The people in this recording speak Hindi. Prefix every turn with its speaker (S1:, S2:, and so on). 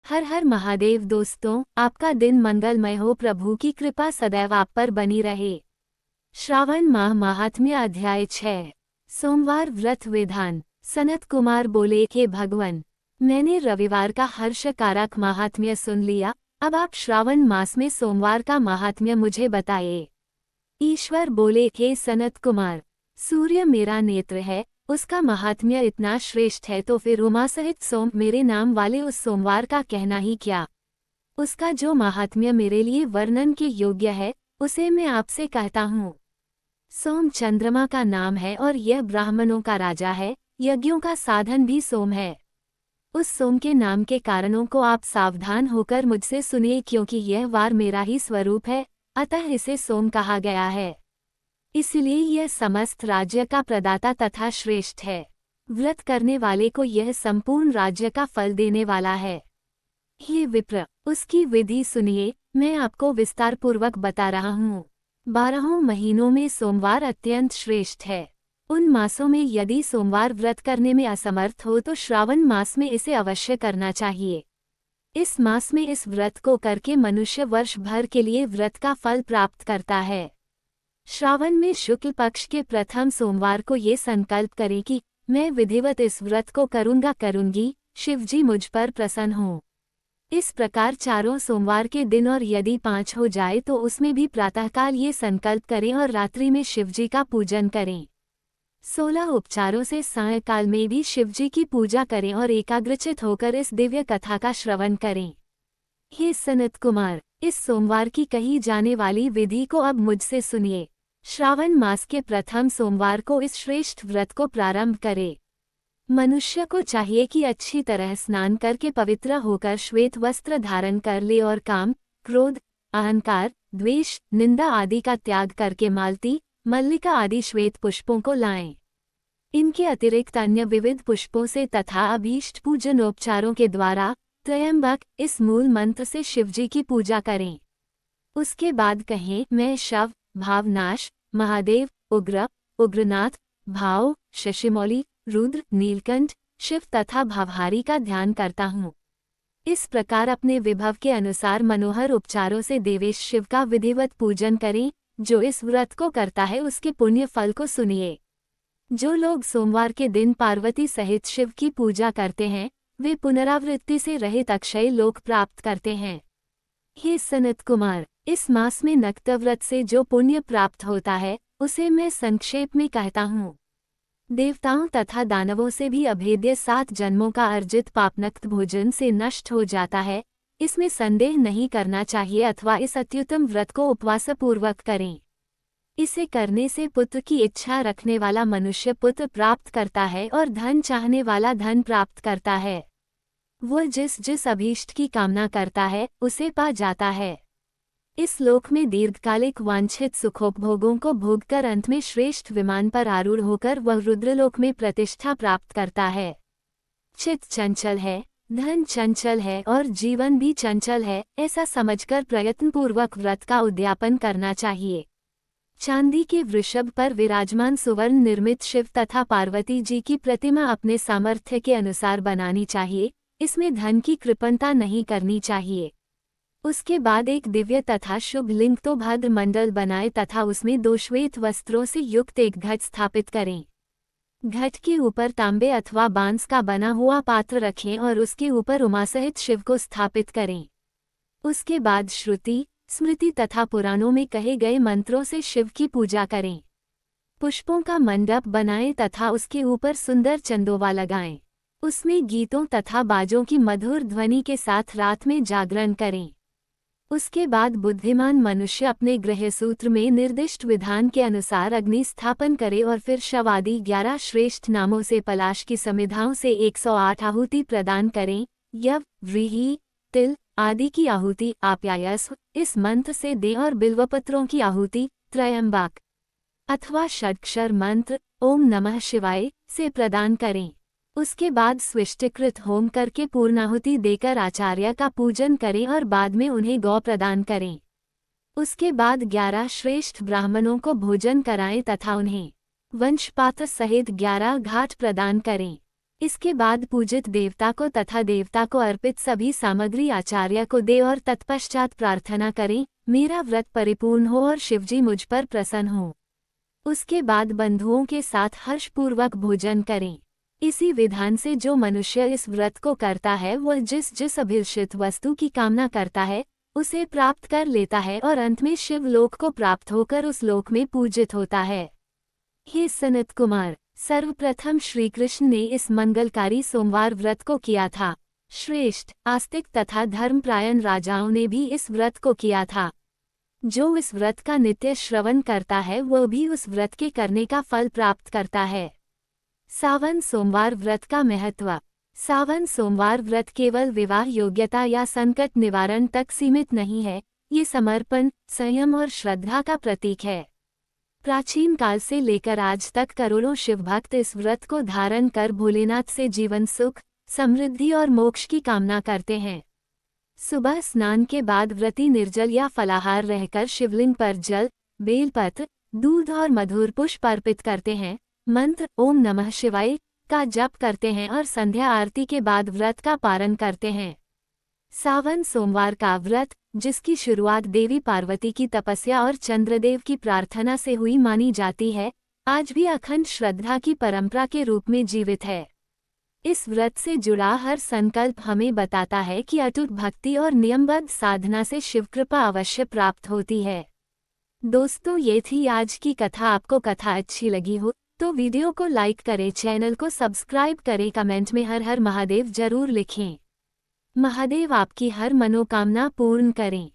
S1: हर हर महादेव। दोस्तों, आपका दिन मंगलमय हो। प्रभु की कृपा सदैव आप पर बनी रहे। श्रावण माह महात्म्य अध्याय 6। सोमवार व्रत विधान। सनत कुमार बोले कि भगवान, मैंने रविवार का हर्षकारक महात्म्य सुन लिया, अब आप श्रावण मास में सोमवार का महात्म्य मुझे बताइए। ईश्वर बोले कि सनत कुमार, सूर्य मेरा नेत्र है, उसका महात्म्य इतना श्रेष्ठ है तो फिर उमा सहित सोम मेरे नाम वाले उस सोमवार का कहना ही क्या। उसका जो महात्म्य मेरे लिए वर्णन के योग्य है, उसे मैं आपसे कहता हूँ। सोम चंद्रमा का नाम है और यह ब्राह्मणों का राजा है, यज्ञों का साधन भी सोम है। उस सोम के नाम के कारणों को आप सावधान होकर मुझसे सुनिए, क्योंकि यह वार मेरा ही स्वरूप है, अतः इसे सोम कहा गया है। इसलिए यह समस्त राज्य का प्रदाता तथा श्रेष्ठ है। व्रत करने वाले को यह संपूर्ण राज्य का फल देने वाला है। हे विप्र, उसकी विधि सुनिए, मैं आपको विस्तार पूर्वक बता रहा हूँ। 12 महीनों में सोमवार अत्यंत श्रेष्ठ है। उन मासों में यदि सोमवार व्रत करने में असमर्थ हो तो श्रावण मास में इसे अवश्य करना चाहिए। इस मास में इस व्रत को करके मनुष्य वर्ष भर के लिए व्रत का फल प्राप्त करता है। श्रावण में शुक्ल पक्ष के प्रथम सोमवार को ये संकल्प करें कि मैं विधिवत इस व्रत को करूंगी, शिवजी मुझ पर प्रसन्न हो। इस प्रकार चारों सोमवार के दिन, और यदि 5 हो जाए तो उसमें भी प्रातःकाल ये संकल्प करें और रात्रि में शिवजी का पूजन करें। 16 उपचारों से सायंकाल में भी शिवजी की पूजा करें और एकाग्रचित होकर इस दिव्य कथा का श्रवण करें। हे सनत कुमार, इस सोमवार की कही जाने वाली विधि को अब मुझसे सुनिए। श्रावण मास के प्रथम सोमवार को इस श्रेष्ठ व्रत को प्रारंभ करे। मनुष्य को चाहिए कि अच्छी तरह स्नान करके पवित्र होकर श्वेत वस्त्र धारण कर ले और काम, क्रोध, अहंकार, द्वेष, निंदा आदि का त्याग करके मालती, मल्लिका आदि श्वेत पुष्पों को लाएं। इनके अतिरिक्त अन्य विविध पुष्पों से तथा अभीष्ट पूजनोपचारों के द्वारा त्रयंबक इस मूल मंत्र से शिवजी की पूजा करें। उसके बाद कहें, मैं शव, भावनाश, महादेव, उग्र, उग्रनाथ, भाव, शशिमौली, रुद्र, नीलकंठ, शिव तथा भावहारी का ध्यान करता हूँ। इस प्रकार अपने विभव के अनुसार मनोहर उपचारों से देवेश शिव का विधिवत पूजन करें। जो इस व्रत को करता है उसके पुण्य फल को सुनिए। जो लोग सोमवार के दिन पार्वती सहित शिव की पूजा करते हैं, वे पुनरावृत्ति से रहित अक्षय लोक प्राप्त करते हैं। हे सनत कुमार, इस मास में नक्तव्रत से जो पुण्य प्राप्त होता है, उसे मैं संक्षेप में कहता हूँ। देवताओं तथा दानवों से भी अभेद्य 7 जन्मों का अर्जित पापनक्त भोजन से नष्ट हो जाता है, इसमें संदेह नहीं करना चाहिए, अथवा इस अत्युत्तम व्रत को उपवासपूर्वक करें। इसे करने से पुत्र की इच्छा रखने वाला मनुष्य पुत्र प्राप्त करता है और धन चाहने वाला धन प्राप्त करता है। वह जिस जिस अभीष्ट की कामना करता है उसे पा जाता है। इस लोक में दीर्घकालिक वांछित सुखोपभोगों को भोगकर अंत में श्रेष्ठ विमान पर आरूढ़ होकर वह रुद्रलोक में प्रतिष्ठा प्राप्त करता है। चित्त चंचल है, धन चंचल है और जीवन भी चंचल है, ऐसा समझकर प्रयत्नपूर्वक व्रत का उद्यापन करना चाहिए। चांदी के वृषभ पर विराजमान सुवर्ण निर्मित शिव तथा पार्वती जी की प्रतिमा अपने सामर्थ्य के अनुसार बनानी चाहिए, इसमें धन की कृपणता नहीं करनी चाहिए। उसके बाद एक दिव्य तथा शुभ लिंग तो भद्र मंडल बनाए तथा उसमें 2 श्वेत वस्त्रों से युक्त एक घट स्थापित करें। घट के ऊपर तांबे अथवा बांस का बना हुआ पात्र रखें और उसके ऊपर उमा सहित शिव को स्थापित करें। उसके बाद श्रुति, स्मृति तथा पुराणों में कहे गए मंत्रों से शिव की पूजा करें। पुष्पों का मंडप बनाएं तथा उसके ऊपर सुंदर चंदोवा लगाएं। उसमें गीतों तथा बाजों की मधुर ध्वनि के साथ रात में जागरण करें। उसके बाद बुद्धिमान मनुष्य अपने गृहसूत्र में निर्दिष्ट विधान के अनुसार अग्नि स्थापन करे और फिर शव आदि 11 श्रेष्ठ नामों से पलाश की समिधाओं से 108 आहुति प्रदान करें। यव, व्रीहि, तिल आदि की आहुति आप्यायस्व इस मंत्र से दें और बिल्वपत्रों की आहुति त्रयंबक अथवा षड्क्षर मंत्र ओम नमः शिवाय से प्रदान करें। उसके बाद स्विष्टिकृत होम करके पूर्णाहुति देकर आचार्य का पूजन करें और बाद में उन्हें गौ प्रदान करें। उसके बाद 11 श्रेष्ठ ब्राह्मणों को भोजन कराएं तथा उन्हें वंशपात्र सहित 11 घाट प्रदान करें। इसके बाद पूजित देवता को तथा देवता को अर्पित सभी सामग्री आचार्य को दे और तत्पश्चात प्रार्थना करें, मेरा व्रत परिपूर्ण हो और शिवजी मुझ पर प्रसन्न हो। उसके बाद बंधुओं के साथ हर्षपूर्वक भोजन करें। इसी विधान से जो मनुष्य इस व्रत को करता है वह जिस जिस अभिलषित वस्तु की कामना करता है उसे प्राप्त कर लेता है और अंत में शिवलोक को प्राप्त होकर उस लोक में पूजित होता है। हे सनत कुमार, सर्वप्रथम श्री कृष्ण ने इस मंगलकारी सोमवार व्रत को किया था। श्रेष्ठ, आस्तिक तथा धर्मप्रायण राजाओं ने भी इस व्रत को किया था। जो इस व्रत का नित्य श्रवण करता है वह भी उस व्रत के करने का फल प्राप्त करता है। सावन सोमवार व्रत का महत्व। सावन सोमवार व्रत केवल विवाह योग्यता या संकट निवारण तक सीमित नहीं है, ये समर्पण, संयम और श्रद्धा का प्रतीक है। प्राचीन काल से लेकर आज तक करोड़ों शिवभक्त इस व्रत को धारण कर भोलेनाथ से जीवन सुख, समृद्धि और मोक्ष की कामना करते हैं। सुबह स्नान के बाद व्रती निर्जल या फलाहार रहकर शिवलिंग पर जल, बेलपत्र, दूध और मधुर पुष्प अर्पित करते हैं, मंत्र ओम नमः शिवाय का जप करते हैं और संध्या आरती के बाद व्रत का पारण करते हैं। सावन सोमवार का व्रत, जिसकी शुरुआत देवी पार्वती की तपस्या और चंद्रदेव की प्रार्थना से हुई मानी जाती है, आज भी अखंड श्रद्धा की परंपरा के रूप में जीवित है। इस व्रत से जुड़ा हर संकल्प हमें बताता है कि अटूट भक्ति और नियमबद्ध साधना से शिवकृपा अवश्य प्राप्त होती है। दोस्तों, ये थी आज की कथा। आपको कथा अच्छी लगी हो तो वीडियो को लाइक करें, चैनल को सब्सक्राइब करें, कमेंट में हर हर महादेव जरूर लिखें। महादेव आपकी हर मनोकामना पूर्ण करें।